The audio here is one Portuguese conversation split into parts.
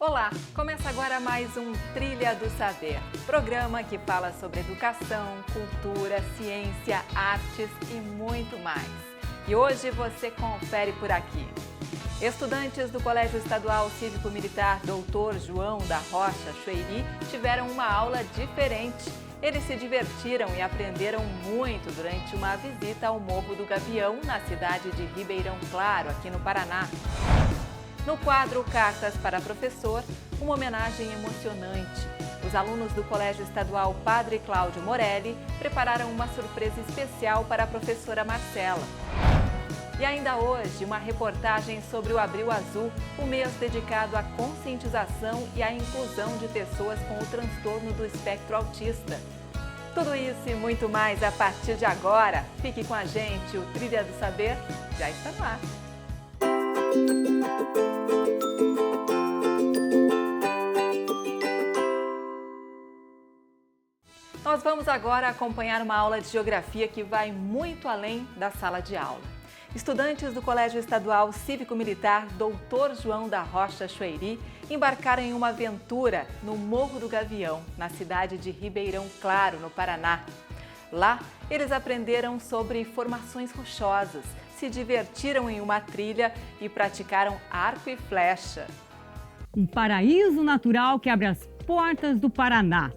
Olá, começa agora mais um Trilha do Saber, programa que fala sobre educação, cultura, ciência, artes e muito mais. E hoje você confere por aqui. Estudantes do Colégio Estadual Cívico-Militar Dr. João da Rocha Chueiri tiveram uma aula diferente. Eles se divertiram e aprenderam muito durante uma visita ao Morro do Gavião, na cidade de Ribeirão Claro, aqui no Paraná. No quadro Cartas para Professor, uma homenagem emocionante. Os alunos do Colégio Estadual Padre Cláudio Morelli prepararam uma surpresa especial para a professora Marcela. E ainda hoje, uma reportagem sobre o Abril Azul, o mês dedicado à conscientização e à inclusão de pessoas com o transtorno do espectro autista. Tudo isso e muito mais a partir de agora. Fique com a gente, o Trilha do Saber já está no ar. Nós vamos agora acompanhar uma aula de geografia que vai muito além da sala de aula. Estudantes do Colégio Estadual Cívico-Militar Dr. João da Rocha Chueiri embarcaram em uma aventura no Morro do Gavião, na cidade de Ribeirão Claro, no Paraná. Lá, eles aprenderam sobre formações rochosas, se divertiram em uma trilha e praticaram arco e flecha. Um paraíso natural que abre as portas do Paraná.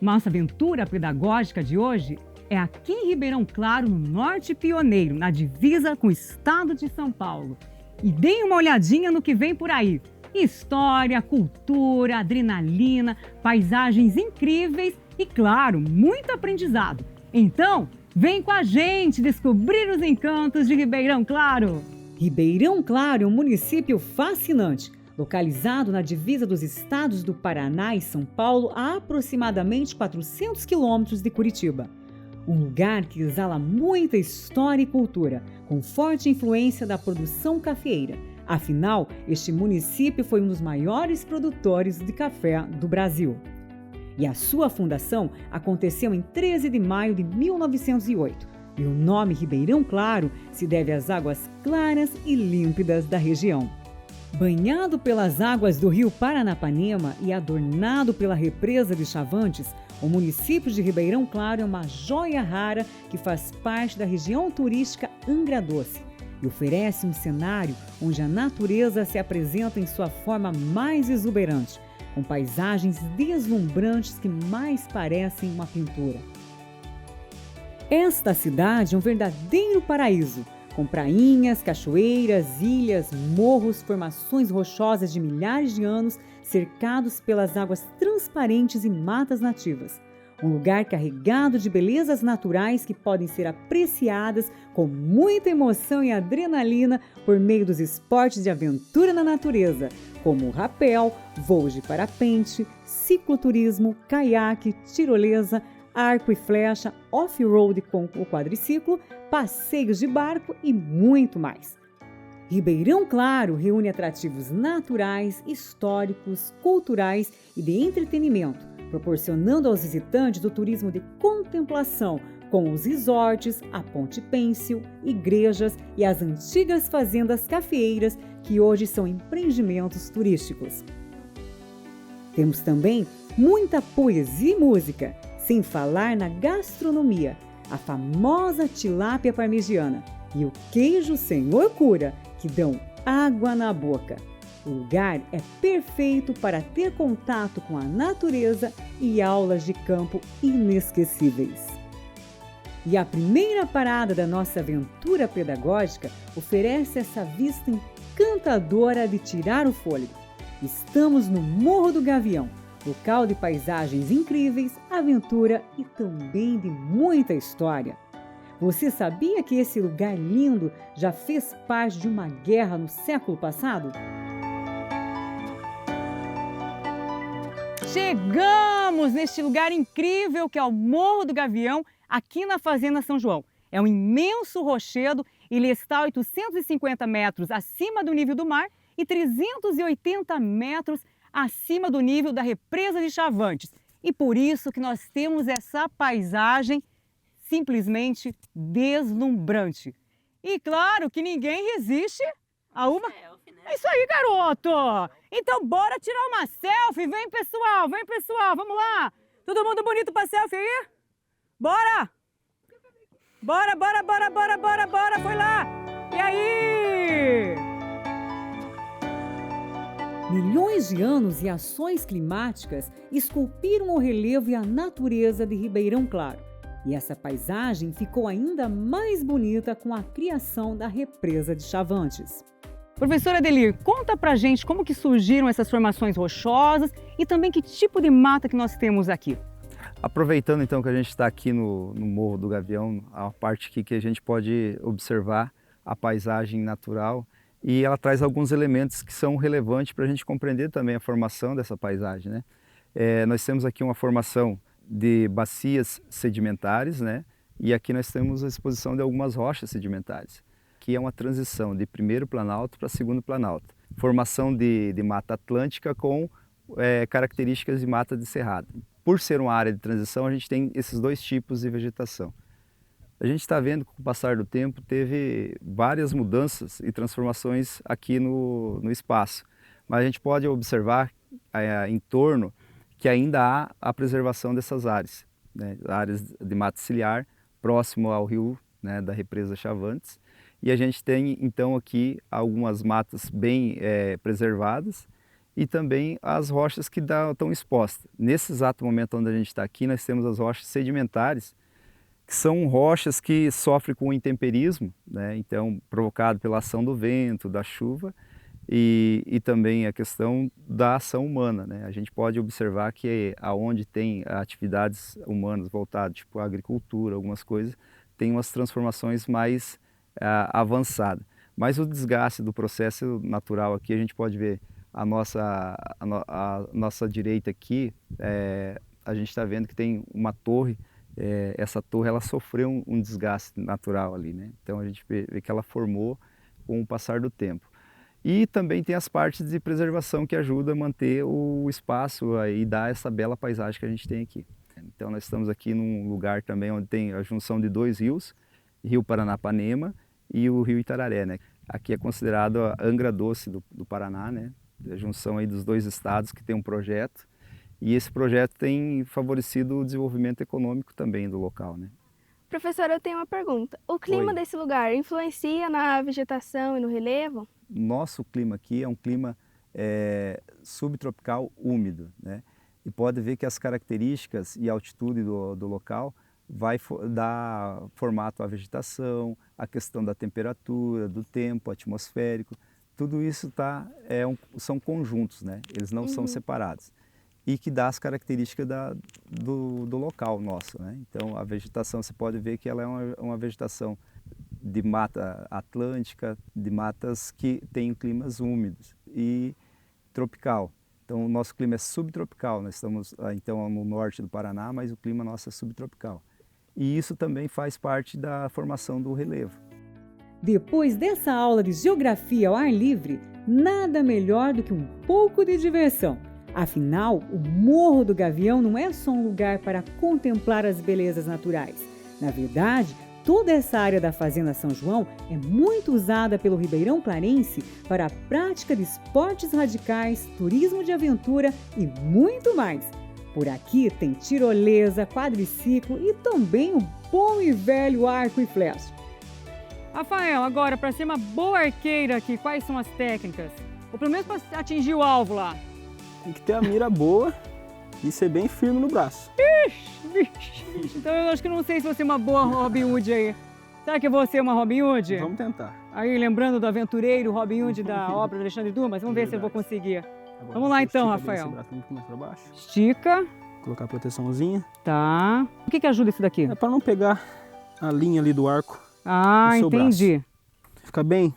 Nossa aventura pedagógica de hoje é aqui em Ribeirão Claro, no Norte Pioneiro, na divisa com o estado de São Paulo. E deem uma olhadinha no que vem por aí. História, cultura, adrenalina, paisagens incríveis e, claro, muito aprendizado. Então, vem com a gente descobrir os encantos de Ribeirão Claro. Ribeirão Claro é um município fascinante, localizado na divisa dos estados do Paraná e São Paulo, a aproximadamente 400 quilômetros de Curitiba. Um lugar que exala muita história e cultura, com forte influência da produção cafeeira. Afinal, este município foi um dos maiores produtores de café do Brasil. E a sua fundação aconteceu em 13 de maio de 1908. E o nome Ribeirão Claro se deve às águas claras e límpidas da região. Banhado pelas águas do rio Paranapanema e adornado pela represa de Chavantes, o município de Ribeirão Claro é uma joia rara que faz parte da região turística Angra Doce e oferece um cenário onde a natureza se apresenta em sua forma mais exuberante, com paisagens deslumbrantes que mais parecem uma pintura. Esta cidade é um verdadeiro paraíso, com prainhas, cachoeiras, ilhas, morros, formações rochosas de milhares de anos, cercados pelas águas transparentes e matas nativas. Um lugar carregado de belezas naturais que podem ser apreciadas com muita emoção e adrenalina por meio dos esportes de aventura na natureza, como o rapel, voos de parapente, cicloturismo, caiaque, tirolesa, arco e flecha, off-road com o quadriciclo, passeios de barco e muito mais. Ribeirão Claro reúne atrativos naturais, históricos, culturais e de entretenimento, proporcionando aos visitantes o turismo de contemplação, com os resorts, a Ponte Pêncil, igrejas e as antigas fazendas cafeeiras que hoje são empreendimentos turísticos. Temos também muita poesia e música, sem falar na gastronomia, a famosa tilápia parmegiana e o queijo Senhor Cura, que dão água na boca. O lugar é perfeito para ter contato com a natureza e aulas de campo inesquecíveis. E a primeira parada da nossa aventura pedagógica oferece essa vista encantadora de tirar o fôlego. Estamos no Morro do Gavião, local de paisagens incríveis, aventura e também de muita história. Você sabia que esse lugar lindo já fez parte de uma guerra no século passado? Chegamos neste lugar incrível que é o Morro do Gavião, aqui na Fazenda São João. É um imenso rochedo, ele está a 850 metros acima do nível do mar e 380 metros acima do nível da represa de Chavantes. E por isso que nós temos essa paisagem simplesmente deslumbrante. E claro que ninguém resiste a uma... É isso aí, garoto! Então bora tirar uma selfie, vem pessoal, vamos lá. Todo mundo bonito pra selfie aí? Bora! Bora, foi lá! E aí? Milhões de anos e ações climáticas esculpiram o relevo e a natureza de Ribeirão Claro. E essa paisagem ficou ainda mais bonita com a criação da represa de Chavantes. Professora Adelir, conta pra gente como que surgiram essas formações rochosas e também que tipo de mata que nós temos aqui. Aproveitando então que a gente está aqui no Morro do Gavião, a parte aqui que a gente pode observar a paisagem natural e ela traz alguns elementos que são relevantes para a gente compreender também a formação dessa paisagem, né? Nós temos aqui uma formação de bacias sedimentares, né? E aqui nós temos a exposição de algumas rochas sedimentares, que é uma transição de primeiro planalto para segundo planalto. Formação de mata atlântica com características de mata de cerrado. Por ser uma área de transição, a gente tem esses dois tipos de vegetação. A gente está vendo que com o passar do tempo teve várias mudanças e transformações aqui no espaço, mas a gente pode observar em torno que ainda há a preservação dessas áreas, né? Áreas de mata ciliar próximo ao rio, né, da represa Chavantes, e a gente tem então aqui algumas matas bem preservadas e também as rochas que estão expostas. Nesse exato momento onde a gente está aqui, nós temos as rochas sedimentares, que são rochas que sofrem com o intemperismo, né? Então provocado pela ação do vento, da chuva e também a questão da ação humana, né? A gente pode observar que aonde tem atividades humanas voltadas, tipo a agricultura, algumas coisas, tem umas transformações mais avançadas. Mas o desgaste do processo natural aqui, a gente pode ver a nossa direita aqui, a gente está vendo que tem uma torre. Essa torre ela sofreu um desgaste natural ali, né? Então a gente vê que ela formou com o passar do tempo. E também tem as partes de preservação que ajudam a manter o espaço e dar essa bela paisagem que a gente tem aqui. Então nós estamos aqui num lugar também onde tem a junção de dois rios, Rio Paranapanema e o Rio Itararé, né? Aqui é considerado a Angra Doce do Paraná, né? A junção aí dos dois estados que tem um projeto. E esse projeto tem favorecido o desenvolvimento econômico também do local, né? Professora, eu tenho uma pergunta. O clima desse lugar influencia na vegetação e no relevo? Nosso clima aqui é um clima subtropical úmido, né? E pode ver que as características e altitude do local vai dar formato à vegetação, a questão da temperatura, do tempo atmosférico. Tudo isso são conjuntos, né? Eles não são separados. E que dá as características do local nosso, né? Então a vegetação, você pode ver que ela é uma vegetação de mata atlântica, de matas que têm climas úmidos e tropical. Então o nosso clima é subtropical, nós estamos então no norte do Paraná, mas o clima nosso é subtropical. E isso também faz parte da formação do relevo. Depois dessa aula de geografia ao ar livre, nada melhor do que um pouco de diversão. Afinal, o Morro do Gavião não é só um lugar para contemplar as belezas naturais. Na verdade, toda essa área da Fazenda São João é muito usada pelo Ribeirão Clarense para a prática de esportes radicais, turismo de aventura e muito mais. Por aqui tem tirolesa, quadriciclo e também o bom e velho arco e flecha. Rafael, agora para ser uma boa arqueira aqui, quais são as técnicas? Ou pelo menos para atingir o alvo lá. Tem que ter a mira boa e ser bem firme no braço. Ixi. Então eu acho que não sei se você é uma boa Robin Hood aí. Será que eu vou ser uma Robin Hood? Vamos tentar. Aí lembrando do aventureiro Robin Hood da obra do Alexandre Dumas, vamos ver se eu vou conseguir. Agora, Vamos lá então, estica Rafael. esse braço um pouco mais pra baixo. Estica. Colocar a proteçãozinha. Tá. O que ajuda isso daqui? É para não pegar a linha ali do arco. Ah, do seu entendi. braço. Fica bem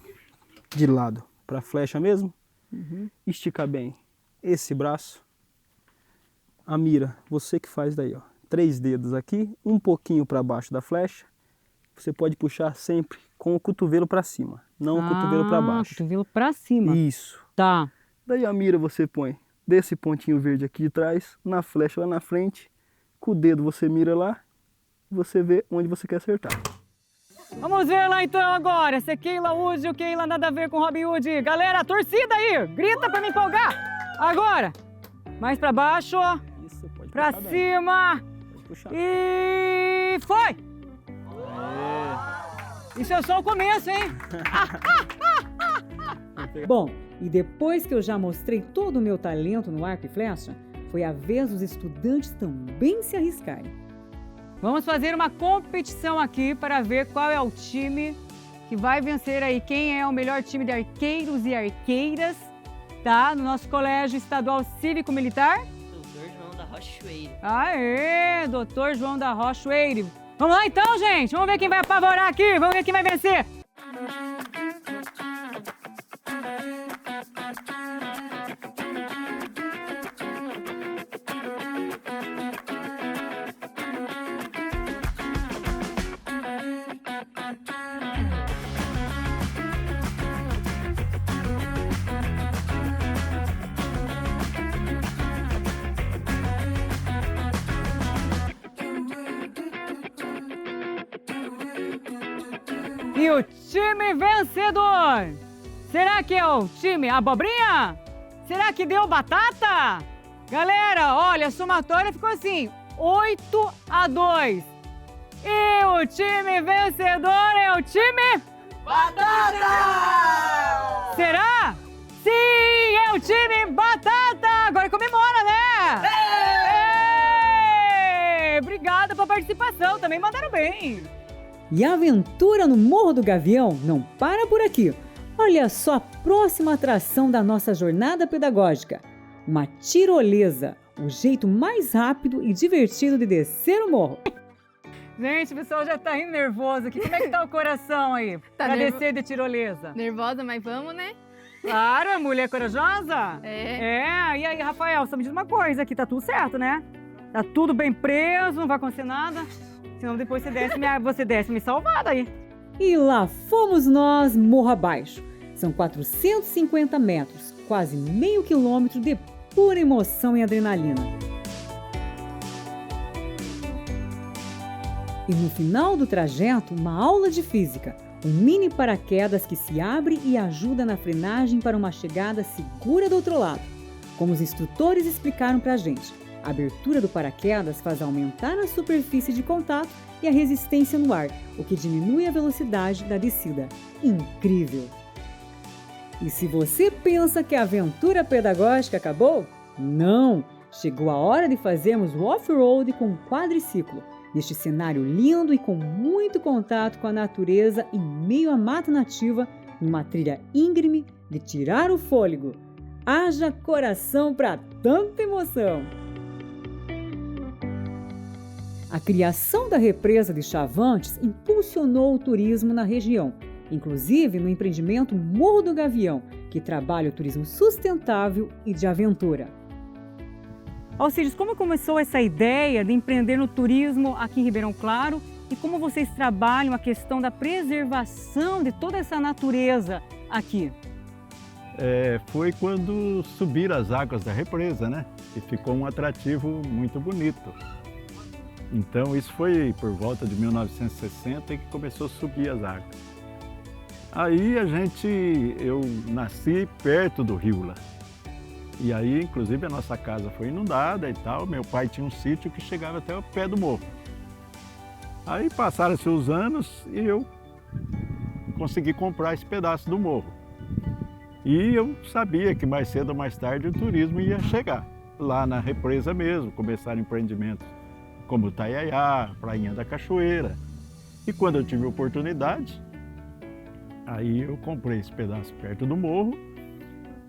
de lado para a flecha mesmo. Estica bem esse braço. A mira, você que faz daí, ó. 3 dedos aqui, um pouquinho para baixo da flecha. Você pode puxar sempre com o cotovelo para cima, não o cotovelo para baixo. Cotovelo para cima. Isso. Tá. Daí a mira você põe desse pontinho verde aqui de trás, na flecha lá na frente. Com o dedo você mira lá, você vê onde você quer acertar. Vamos ver lá então agora, se é Keila Wood ou Keila nada a ver com Robin Hood. Galera, a torcida aí, grita pra me empolgar. Agora, mais pra baixo, Isso, pode pra puxar bem. cima Pode puxar. e foi! Isso é só o começo, hein? Bom, e depois que eu já mostrei todo o meu talento no arco e flecha, foi a vez dos estudantes também se arriscarem. Vamos fazer uma competição aqui para ver qual é o time que vai vencer aí, quem é o melhor time de arqueiros e arqueiras, tá? No nosso Colégio Estadual Cívico-Militar. Doutor João da Rochoeira. Aê, Doutor João da Rochoeira. Vamos lá então, gente, vamos ver quem vai apavorar aqui, vamos ver quem vai vencer. E o time vencedor, será que é o time Abobrinha? Será que deu batata? Galera, olha, a somatória ficou assim, 8-2. E o time vencedor é o time... Batata! Será? Sim, é o time Batata! Agora comemora, né? Ê! Obrigada pela participação, também mandaram bem. E a aventura no Morro do Gavião não para por aqui. Olha só a próxima atração da nossa jornada pedagógica. Uma tirolesa, o jeito mais rápido e divertido de descer o morro. Gente, o pessoal já tá rindo nervoso aqui. Como é que tá o coração aí? Tá pra nervo- descer de tirolesa? Nervosa, mas vamos, né? Claro, a mulher corajosa. É. E aí, Rafael, só me diz uma coisa, aqui tá tudo certo, né? Tá tudo bem preso, não vai acontecer nada. Senão depois você desce me salvada aí. E lá fomos nós, morro abaixo. São 450 metros, quase meio quilômetro de pura emoção e adrenalina. E no final do trajeto, uma aula de física. Um mini paraquedas que se abre e ajuda na frenagem para uma chegada segura do outro lado. Como os instrutores explicaram pra gente, a abertura do paraquedas faz aumentar a superfície de contato e a resistência no ar, o que diminui a velocidade da descida. Incrível! E se você pensa que a aventura pedagógica acabou, não! Chegou a hora de fazermos o off-road com um quadriciclo, neste cenário lindo e com muito contato com a natureza em meio à mata nativa, numa trilha íngreme de tirar o fôlego. Haja coração para tanta emoção! A criação da represa de Chavantes impulsionou o turismo na região, inclusive no empreendimento Morro do Gavião, que trabalha o turismo sustentável e de aventura. Alcides, como começou essa ideia de empreender no turismo aqui em Ribeirão Claro e como vocês trabalham a questão da preservação de toda essa natureza aqui? Foi quando subiram as águas da represa, né? E ficou um atrativo muito bonito. Então isso foi por volta de 1960 que começou a subir as águas. Aí eu nasci perto do rio lá. E aí, inclusive, a nossa casa foi inundada e tal. Meu pai tinha um sítio que chegava até o pé do morro. Aí passaram-se os anos e eu consegui comprar esse pedaço do morro. E eu sabia que mais cedo ou mais tarde o turismo ia chegar. Lá na represa mesmo, começaram empreendimentos como Taiaiá, Prainha da Cachoeira. E quando eu tive oportunidade, aí eu comprei esse pedaço perto do morro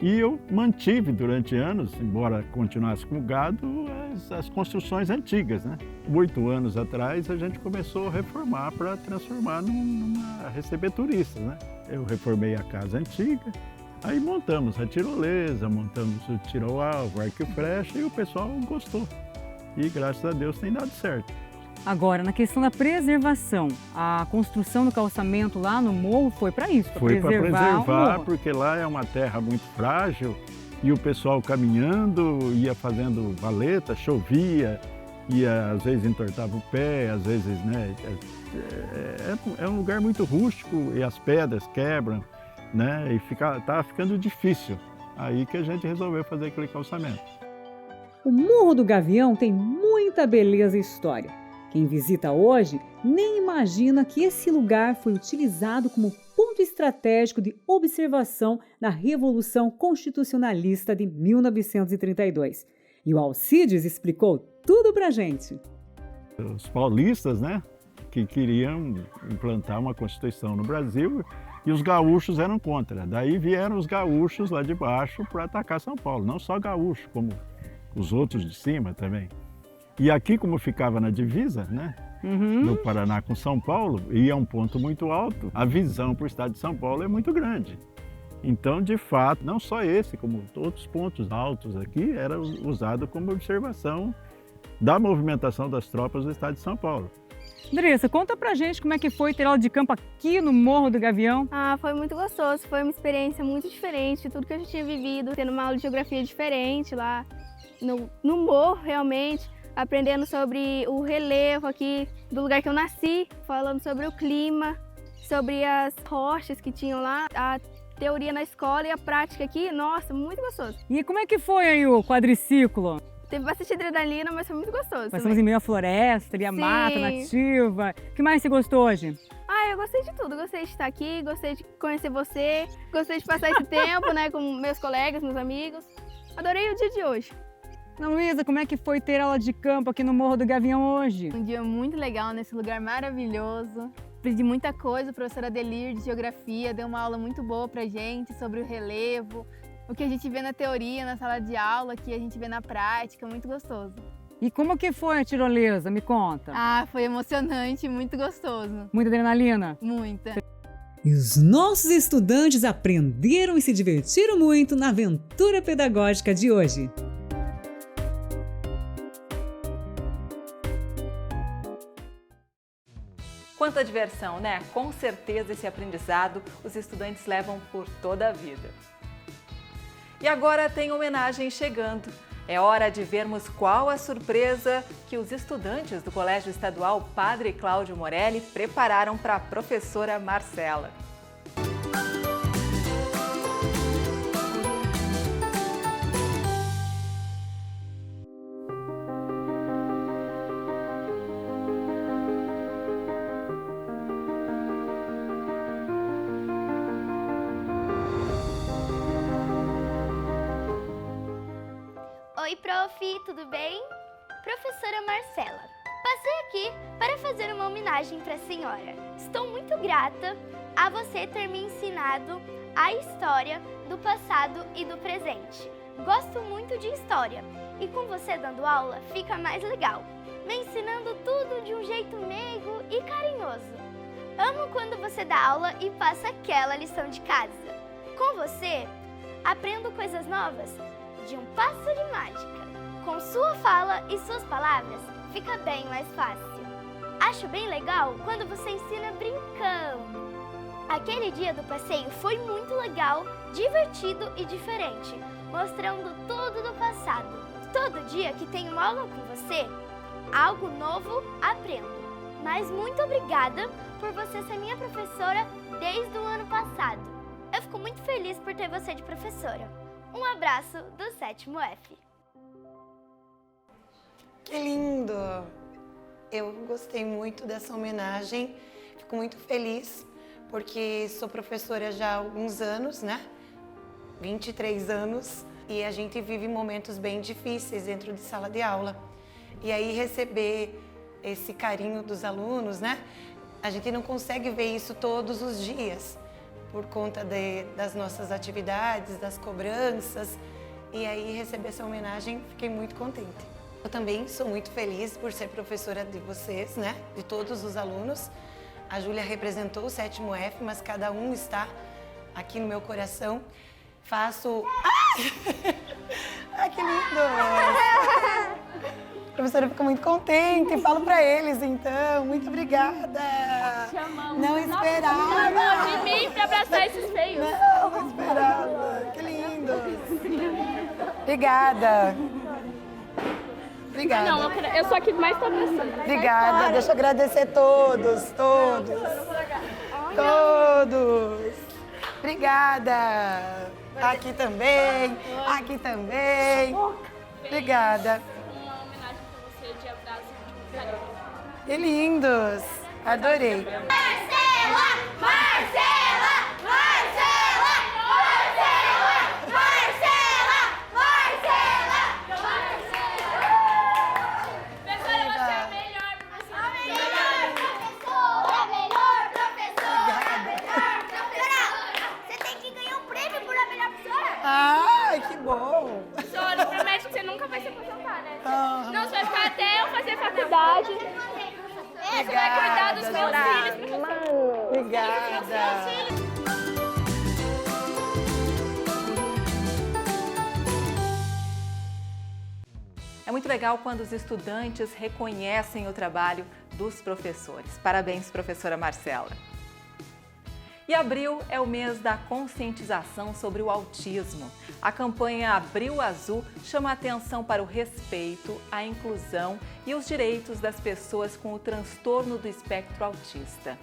e eu mantive durante anos, embora continuasse com gado, as construções antigas, né? 8 anos atrás a gente começou a reformar para transformar numa receber turistas, né? Eu reformei a casa antiga, aí montamos a tirolesa, montamos o tiro-alvo, arco e flecha e o pessoal gostou. E graças a Deus tem dado certo. Agora, na questão da preservação, a construção do calçamento lá no morro foi para isso, para Foi para preservar o preservar, morro. porque lá é uma terra muito frágil e o pessoal caminhando, ia fazendo valeta, chovia e às vezes entortava o pé, às vezes, né? É um lugar muito rústico e as pedras quebram, né? E estava ficando difícil. Aí que a gente resolveu fazer aquele calçamento. O Morro do Gavião tem muita beleza e história. Quem visita hoje nem imagina que esse lugar foi utilizado como ponto estratégico de observação na Revolução Constitucionalista de 1932. E o Alcides explicou tudo pra gente. Os paulistas, né, que queriam implantar uma Constituição no Brasil, e os gaúchos eram contra. Daí vieram os gaúchos lá de baixo para atacar São Paulo. Não só gaúcho, como os outros de cima também. E aqui, como ficava na divisa, né, do Paraná com São Paulo, e é um ponto muito alto, a visão para o estado de São Paulo é muito grande. Então, de fato, não só esse, como outros pontos altos aqui, era usado como observação da movimentação das tropas do estado de São Paulo. Andressa, conta pra gente como é que foi ter aula de campo aqui no Morro do Gavião. Ah, foi muito gostoso, foi uma experiência muito diferente de tudo que eu já tinha vivido, tendo uma aula de geografia diferente lá no morro, realmente, aprendendo sobre o relevo aqui do lugar que eu nasci, falando sobre o clima, sobre as rochas que tinham lá, a teoria na escola e a prática aqui, nossa, muito gostoso. E como é que foi aí o quadriciclo? Teve bastante adrenalina, mas foi muito gostoso. Passamos em meio à floresta, ali a mata nativa. O que mais você gostou hoje? Ah, eu gostei de tudo. Gostei de estar aqui, gostei de conhecer você, gostei de passar esse tempo, né, com meus colegas, meus amigos. Adorei o dia de hoje. Ana Luísa, como é que foi ter aula de campo aqui no Morro do Gavião hoje? Um dia muito legal nesse lugar maravilhoso. Aprendi muita coisa, a professora Adelir de Geografia deu uma aula muito boa pra gente sobre o relevo, o que a gente vê na teoria, na sala de aula, que a gente vê na prática, muito gostoso. E como que foi a tirolesa? Me conta. Ah, foi emocionante, muito gostoso. Muita adrenalina? Muita. E os nossos estudantes aprenderam e se divertiram muito na aventura pedagógica de hoje. Quanta diversão, né? Com certeza esse aprendizado os estudantes levam por toda a vida. E agora tem homenagem chegando. É hora de vermos qual a surpresa que os estudantes do Colégio Estadual Padre Cláudio Morelli prepararam para a professora Marcela. Oi, prof, tudo bem? Professora Marcela, passei aqui para fazer uma homenagem para a senhora. Estou muito grata a você ter me ensinado a história do passado e do presente. Gosto muito de história e com você dando aula fica mais legal, me ensinando tudo de um jeito meigo e carinhoso. Amo quando você dá aula e passa aquela lição de casa. Com você, aprendo coisas novas de um passo de mágica. Com sua fala e suas palavras, fica bem mais fácil. Acho bem legal quando você ensina brincando. Aquele dia do passeio foi muito legal, divertido e diferente, mostrando tudo do passado. Todo dia que tenho aula com você, algo novo aprendo. Mas muito obrigada por você ser minha professora desde o ano passado. Eu fico muito feliz por ter você de professora. Um abraço do 7º F. Que lindo! Eu gostei muito dessa homenagem, fico muito feliz, porque sou professora já há alguns anos, né? 23 anos, e a gente vive momentos bem difíceis dentro de sala de aula. E aí receber esse carinho dos alunos, né? A gente não consegue ver isso todos os dias, por conta das nossas atividades, das cobranças, e aí receber essa homenagem, fiquei muito contente. Eu também sou muito feliz por ser professora de vocês, né, de todos os alunos. A Júlia representou o 7º F, mas cada um está aqui no meu coração. Faço... Ai, que lindo! A professora fica muito contente, falo para eles então, muito obrigada. Te amamos. Não esperava. Não, de mim para abraçar esses feios. Não esperava, que lindo. Obrigada. Obrigada. Não, eu sou aqui mais pra você. Obrigada. Deixa eu agradecer todos. Obrigada. Aqui também. Obrigada. Uma homenagem pra você de abraço de carinho. Que lindos. Adorei. Marcela! Marcela! Marcela! Marcela! Marcela! Marcela! Professora, você é a melhor professora. Melhor professora! Você tem que ganhar um prêmio por a melhor professora? Ai, que bom. Professora, promete que você nunca vai se aposentar, né? Ah. Não, você vai ficar até eu fazer faculdade. Você vai cuidar dos meus filhos, professora. Obrigada. É muito legal quando os estudantes reconhecem o trabalho dos professores. Parabéns, professora Marcela. E abril é o mês da conscientização sobre o autismo. A campanha Abril Azul chama a atenção para o respeito, a inclusão e os direitos das pessoas com o transtorno do espectro autista.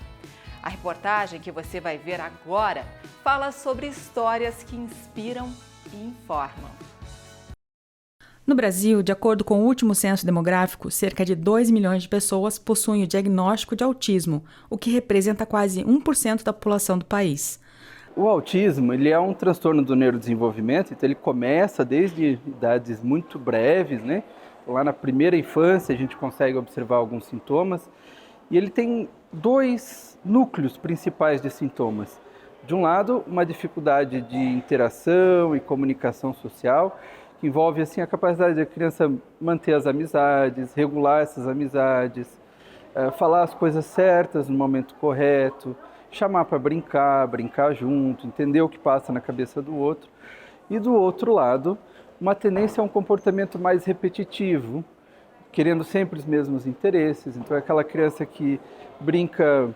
A reportagem que você vai ver agora fala sobre histórias que inspiram e informam. No Brasil, de acordo com o último censo demográfico, cerca de 2 milhões de pessoas possuem o diagnóstico de autismo, o que representa quase 1% da população do país. O autismo, ele é um transtorno do neurodesenvolvimento, então ele começa desde idades muito breves, né? Lá na primeira infância a gente consegue observar alguns sintomas e ele tem 2 núcleos principais de sintomas. De um lado, uma dificuldade de interação e comunicação social, que envolve assim, a capacidade da criança manter as amizades, regular essas amizades, falar as coisas certas no momento correto, chamar para brincar junto, entender o que passa na cabeça do outro. E do outro lado, uma tendência a um comportamento mais repetitivo, querendo sempre os mesmos interesses. Então é aquela criança que brinca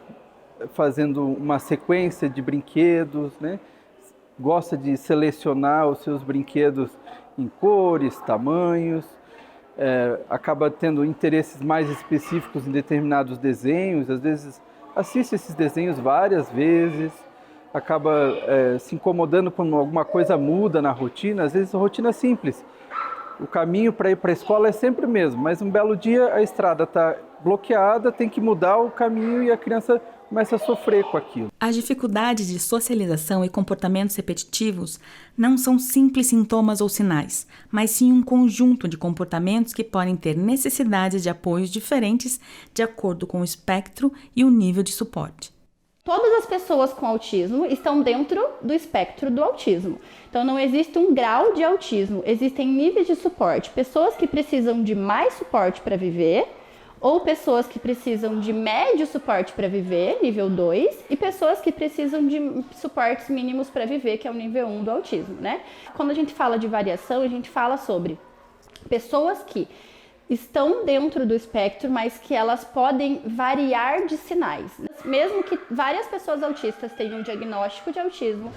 fazendo uma sequência de brinquedos, né? Gosta de selecionar os seus brinquedos em cores, tamanhos, acaba tendo interesses mais específicos em determinados desenhos, às vezes assiste esses desenhos várias vezes, acaba se incomodando quando alguma coisa muda na rotina, às vezes a rotina é simples. O caminho para ir para a escola é sempre o mesmo, mas um belo dia a estrada está bloqueada, tem que mudar o caminho e a criança começa a sofrer com aquilo. As dificuldades de socialização e comportamentos repetitivos não são simples sintomas ou sinais, mas sim um conjunto de comportamentos que podem ter necessidades de apoios diferentes de acordo com o espectro e o nível de suporte. Todas as pessoas com autismo estão dentro do espectro do autismo. Então não existe um grau de autismo, existem níveis de suporte. Pessoas que precisam de mais suporte para viver, ou pessoas que precisam de médio suporte para viver, nível 2, e pessoas que precisam de suportes mínimos para viver, que é o nível 1 do autismo, né? Quando a gente fala de variação, a gente fala sobre pessoas que estão dentro do espectro, mas que elas podem variar de sinais. Mesmo que várias pessoas autistas tenham um diagnóstico de autismo,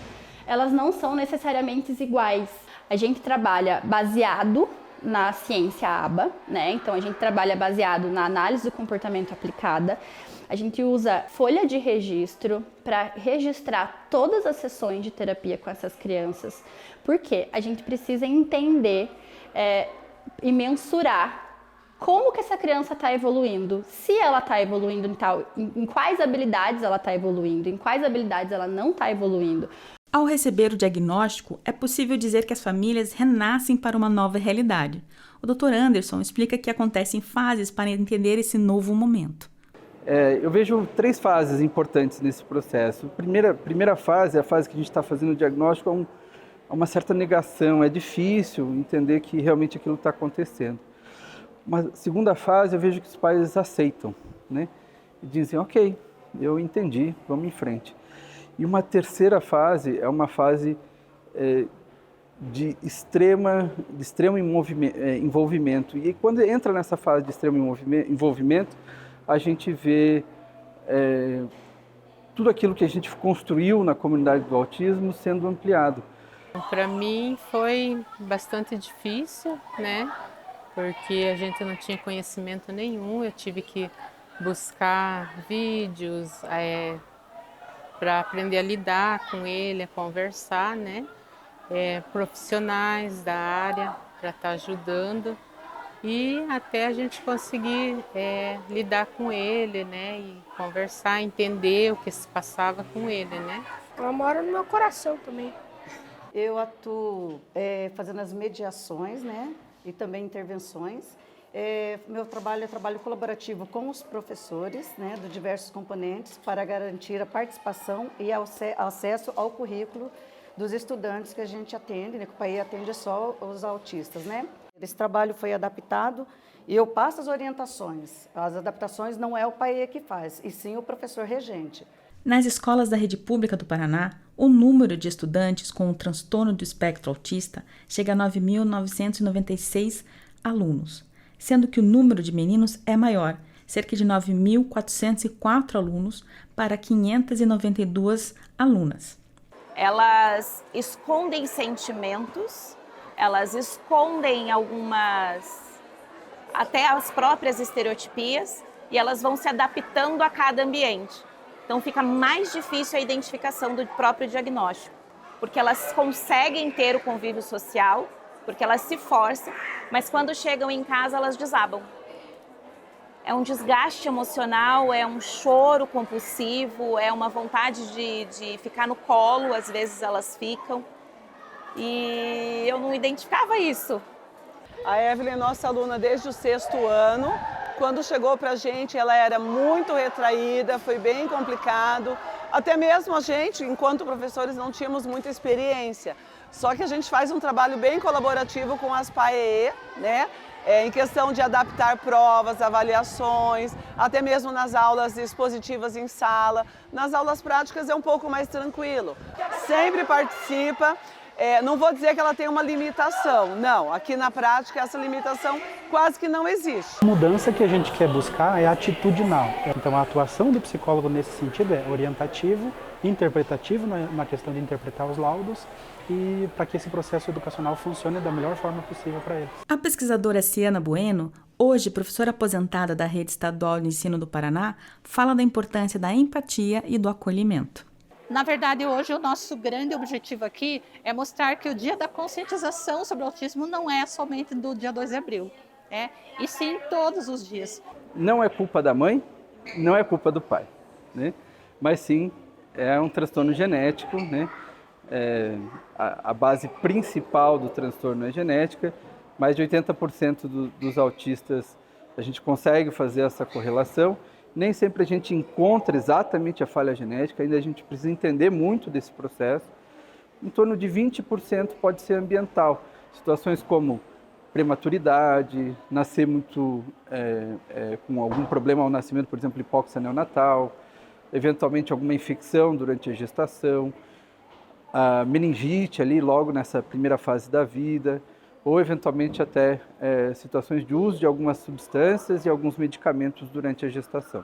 elas não são necessariamente iguais. A gente trabalha baseado na ciência ABA, né? Então a gente trabalha baseado na análise do comportamento aplicada. A gente usa folha de registro para registrar todas as sessões de terapia com essas crianças, porque a gente precisa entender e mensurar como que essa criança está evoluindo, se ela está evoluindo em quais habilidades ela está evoluindo, em quais habilidades ela não está evoluindo. Ao receber o diagnóstico, é possível dizer que as famílias renascem para uma nova realidade. O Dr. Anderson explica que acontecem fases para entender esse novo momento. Eu vejo 3 fases importantes nesse processo. A primeira fase é a fase que a gente está fazendo o diagnóstico, há uma certa negação, é difícil entender que realmente aquilo está acontecendo. Uma segunda fase, eu vejo que os pais aceitam, né? E dizem, ok, eu entendi, vamos em frente. E uma terceira fase é uma fase de extremo envolvimento. E quando entra nessa fase de extremo envolvimento, a gente vê tudo aquilo que a gente construiu na comunidade do autismo sendo ampliado. Para mim foi bastante difícil, né? porque a gente não tinha conhecimento nenhum. Eu tive que buscar vídeos para aprender a lidar com ele, a conversar, né? Profissionais da área para estar ajudando e até a gente conseguir lidar com ele, né? E conversar, entender o que se passava com ele, né? Ela mora no meu coração também. Eu atuo fazendo as mediações, né? E também intervenções. Meu trabalho é trabalho colaborativo com os professores, né? De diversos componentes para garantir a participação e acesso ao currículo dos estudantes que a gente atende, né? Que o PAE atende só os autistas, né? Esse trabalho foi adaptado e eu passo as orientações. As adaptações não é o PAE que faz, e sim o professor regente. Nas escolas da rede pública do Paraná, o número de estudantes com o transtorno do espectro autista chega a 9.996 alunos, sendo que o número de meninos é maior, cerca de 9.404 alunos para 592 alunas. Elas escondem sentimentos, elas escondem até as próprias estereotipias, e elas vão se adaptando a cada ambiente. Então fica mais difícil a identificação do próprio diagnóstico, porque elas conseguem ter o convívio social, porque elas se forçam, mas quando chegam em casa elas desabam. É um desgaste emocional, é um choro compulsivo, é uma vontade de ficar no colo, às vezes elas ficam. E eu não identificava isso. A Evelyn é nossa aluna desde o 6º ano. Quando chegou para a gente, ela era muito retraída, foi bem complicado. Até mesmo a gente, enquanto professores, não tínhamos muita experiência. Só que a gente faz um trabalho bem colaborativo com as PAE, né? Em questão de adaptar provas, avaliações, até mesmo nas aulas expositivas em sala. Nas aulas práticas é um pouco mais tranquilo. Sempre participa. Não vou dizer que ela tem uma limitação, não. Aqui na prática essa limitação quase que não existe. A mudança que a gente quer buscar é atitudinal. Então a atuação do psicólogo nesse sentido é orientativo, interpretativo na questão de interpretar os laudos e para que esse processo educacional funcione da melhor forma possível para eles. A pesquisadora Ciana Bueno, hoje professora aposentada da Rede Estadual de Ensino do Paraná, fala da importância da empatia e do acolhimento. Na verdade, hoje o nosso grande objetivo aqui é mostrar que o Dia da Conscientização sobre o Autismo não é somente do dia 2 de abril, e sim todos os dias. Não é culpa da mãe, não é culpa do pai, né? Mas sim é um transtorno genético, né? A base principal do transtorno é genética. Mais de 80% dos autistas a gente consegue fazer essa correlação. Nem sempre a gente encontra exatamente a falha genética, ainda a gente precisa entender muito desse processo. Em torno de 20% pode ser ambiental. Situações como prematuridade, nascer muito com algum problema ao nascimento, por exemplo, hipóxia neonatal, eventualmente alguma infecção durante a gestação, a meningite ali logo nessa primeira fase da vida, ou eventualmente até situações de uso de algumas substâncias e alguns medicamentos durante a gestação.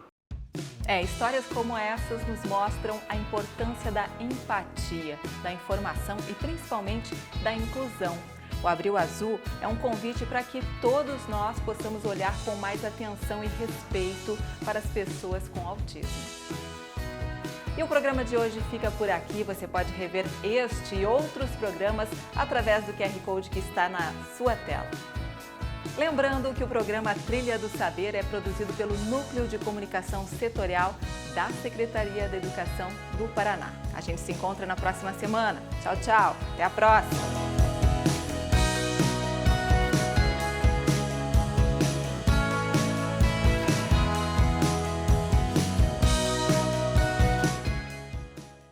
Histórias como essas nos mostram a importância da empatia, da informação e principalmente da inclusão. O Abril Azul é um convite para que todos nós possamos olhar com mais atenção e respeito para as pessoas com autismo. E o programa de hoje fica por aqui. Você pode rever este e outros programas através do QR Code que está na sua tela. Lembrando que o programa Trilha do Saber é produzido pelo Núcleo de Comunicação Setorial da Secretaria da Educação do Paraná. A gente se encontra na próxima semana. Tchau, tchau. Até a próxima.